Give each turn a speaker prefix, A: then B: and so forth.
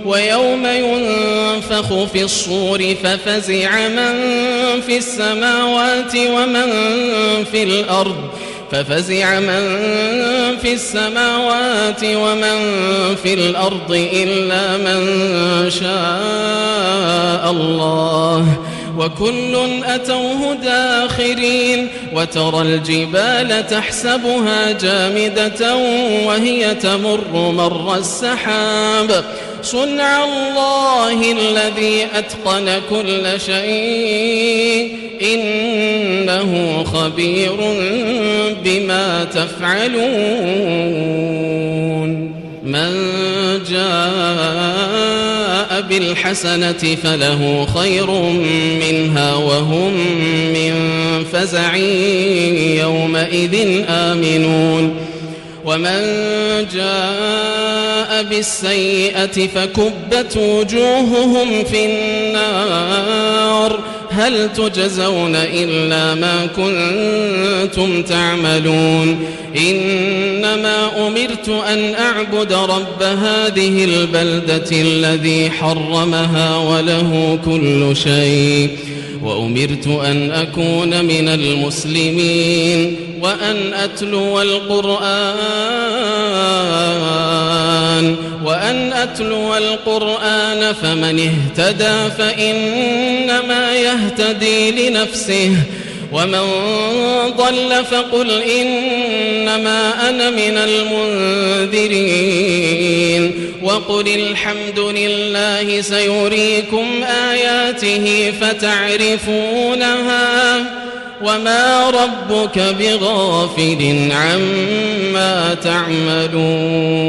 A: ويوم ينفخ في الصور ففزع من في السماوات ومن في الأرض إلا من شاء الله وكل أتوه داخرين وترى الجبال تحسبها جامدة وهي تمر مر السحاب صنع الله الذي أتقن كل شيء إنه خبير بما تفعلون من جاء بالحسنة فله خير منها وهم من فزع يومئذ آمنون ومن جاء بالسيئة فكبت وجوههم في النار هل تجزون إلا ما كنتم تعملون إنما أمرت أن أعبد رب هذه البلدة الذي حرمها وله كل شيء وأمرت أن أكون من المسلمين وأن أتلو القرآن فمن اهتدى فإنما يهتدي لنفسه ومن ضل فقل إنما أنا من المنذرين وقل الحمد لله سيريكم آياته فتعرفونها وما ربك بغافل عما تعملون